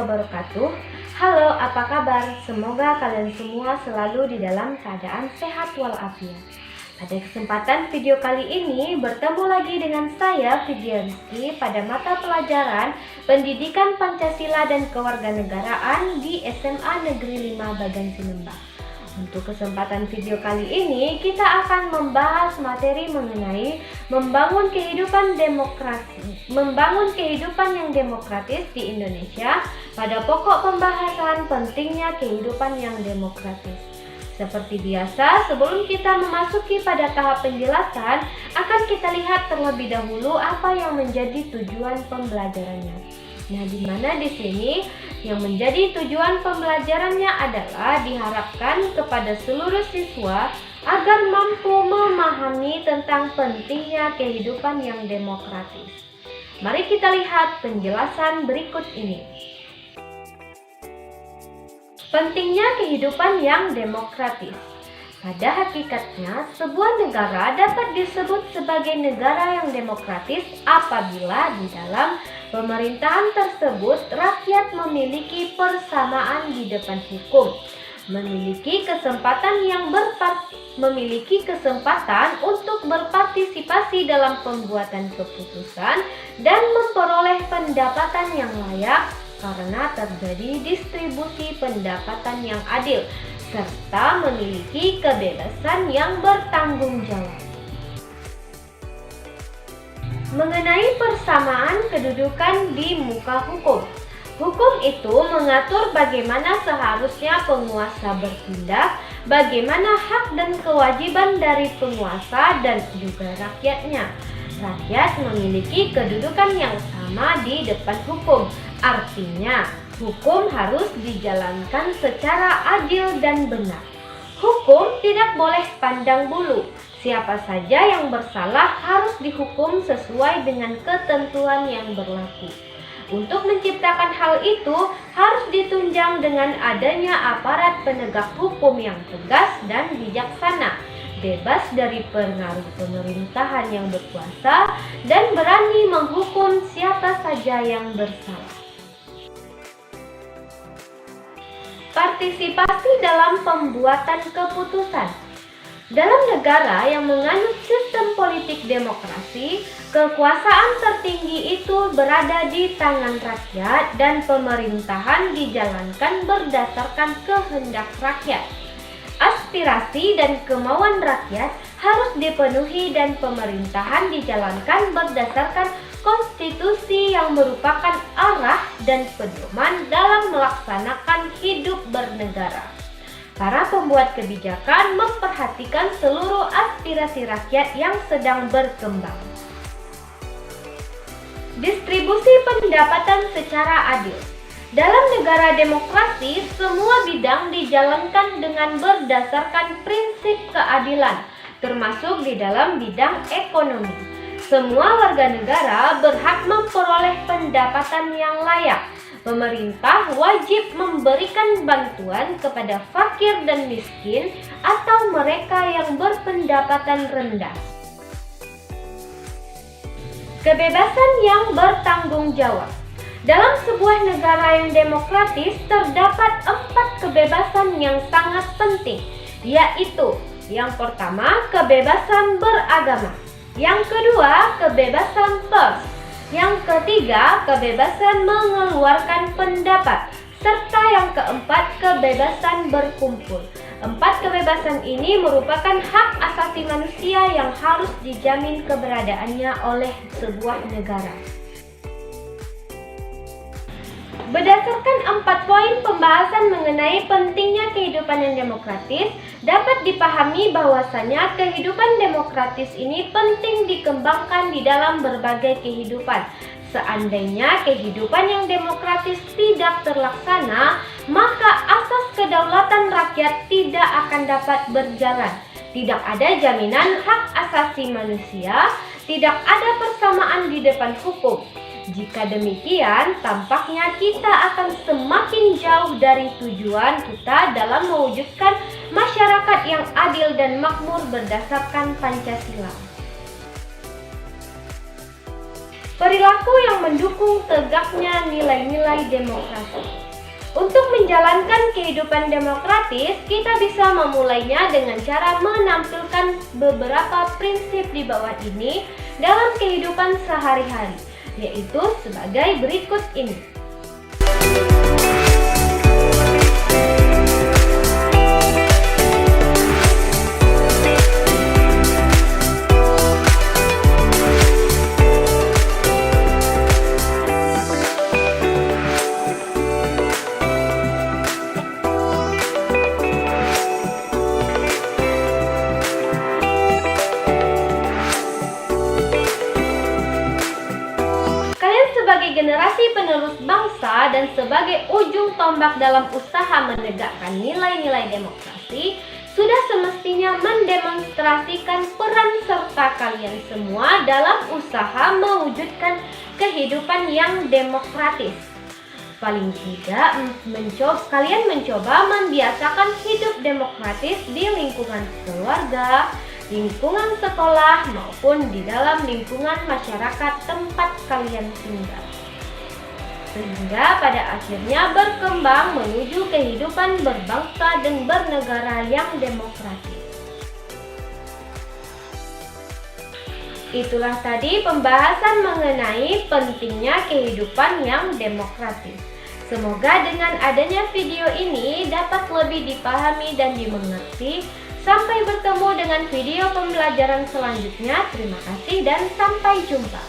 wabarakatuh. Halo, apa kabar? Semoga kalian semua selalu di dalam keadaan sehat walafiat. Pada kesempatan video kali ini bertemu lagi dengan saya, Vidya Rizky, pada mata pelajaran Pendidikan Pancasila dan Kewarganegaraan di SMA Negeri 5 Bagan Sinembang. Untuk kesempatan video kali ini, kita akan membahas materi mengenai membangun kehidupan yang demokratis di Indonesia. Pada pokok pembahasan pentingnya kehidupan yang demokratis. Seperti biasa, sebelum kita memasuki pada tahap penjelasan, akan kita lihat terlebih dahulu apa yang menjadi tujuan pembelajarannya. Nah, di mana di sini yang menjadi tujuan pembelajarannya adalah diharapkan kepada seluruh siswa agar mampu memahami tentang pentingnya kehidupan yang demokratis. Mari kita lihat penjelasan berikut ini. Pentingnya kehidupan yang demokratis. Pada hakikatnya, sebuah negara dapat disebut sebagai negara yang demokratis apabila di dalam pemerintahan tersebut rakyat memiliki persamaan di depan hukum, memiliki kesempatan untuk berpartisipasi dalam pembuatan keputusan dan memperoleh pendapatan yang layak karena terjadi distribusi pendapatan yang adil serta memiliki kebebasan yang bertanggung jawab. Mengenai persamaan kedudukan di muka hukum. Hukum itu mengatur bagaimana seharusnya penguasa bertindak, bagaimana hak dan kewajiban dari penguasa dan juga rakyatnya. Rakyat memiliki kedudukan yang sama di depan hukum. Artinya, hukum harus dijalankan secara adil dan benar. Hukum tidak boleh pandang bulu. Siapa saja yang bersalah harus dihukum sesuai dengan ketentuan yang berlaku. Untuk menciptakan hal itu harus ditunjang dengan adanya aparat penegak hukum yang tegas dan bijaksana, bebas dari pengaruh pemerintahan yang berkuasa, dan berani menghukum siapa saja yang bersalah. Partisipasi dalam pembuatan keputusan. Dalam negara yang menganut sistem politik demokrasi, kekuasaan tertinggi itu berada di tangan rakyat dan pemerintahan dijalankan berdasarkan kehendak rakyat. Aspirasi dan kemauan rakyat harus dipenuhi dan pemerintahan dijalankan berdasarkan konstitusi yang merupakan arah dan pedoman dalam melaksanakan hidup bernegara. Para pembuat kebijakan memperhatikan seluruh aspirasi rakyat yang sedang berkembang. Distribusi pendapatan secara adil. Dalam negara demokrasi, semua bidang dijalankan dengan berdasarkan prinsip keadilan, termasuk di dalam bidang ekonomi. Semua warga negara berhak memperoleh pendapatan yang layak. Pemerintah wajib memberikan bantuan kepada fakir dan miskin atau mereka yang berpendapatan rendah. Kebebasan yang bertanggung jawab. Dalam sebuah negara yang demokratis terdapat 4 kebebasan yang sangat penting, yaitu yang pertama, kebebasan beragama. Yang kedua, kebebasan pers. Yang ketiga, kebebasan mengeluarkan pendapat. Serta yang keempat, kebebasan berkumpul. 4 kebebasan ini merupakan hak asasi manusia yang harus dijamin keberadaannya oleh sebuah negara. Berdasarkan 4 poin pembahasan mengenai pentingnya kehidupan yang demokratis, dapat dipahami bahwasanya kehidupan demokratis ini penting dikembangkan di dalam berbagai kehidupan. Seandainya kehidupan yang demokratis tidak terlaksana, maka asas kedaulatan rakyat tidak akan dapat berjalan. Tidak ada jaminan hak asasi manusia, tidak ada persamaan di depan hukum. Jika demikian, tampaknya kita akan semakin jauh dari tujuan kita dalam mewujudkan masyarakat yang adil dan makmur berdasarkan Pancasila. perilaku yang mendukung tegaknya nilai-nilai demokrasi. Untuk menjalankan kehidupan demokratis, kita bisa memulainya dengan cara menampilkan beberapa prinsip di bawah ini dalam kehidupan sehari-hari, yaitu sebagai berikut ini. Sebagai generasi penerus bangsa dan sebagai ujung tombak dalam usaha menegakkan nilai-nilai demokrasi, sudah semestinya mendemonstrasikan peran serta kalian semua dalam usaha mewujudkan kehidupan yang demokratis. Paling tidak, kalian mencoba membiasakan hidup demokratis di lingkungan keluarga, lingkungan sekolah, maupun di dalam lingkungan masyarakat tempat kalian tinggal. Sehingga pada akhirnya berkembang menuju kehidupan berbangsa dan bernegara yang demokratis. Itulah tadi pembahasan mengenai pentingnya kehidupan yang demokratis. Semoga dengan adanya video ini dapat lebih dipahami dan dimengerti. Sampai bertemu dengan video pembelajaran selanjutnya. Terima kasih dan sampai jumpa.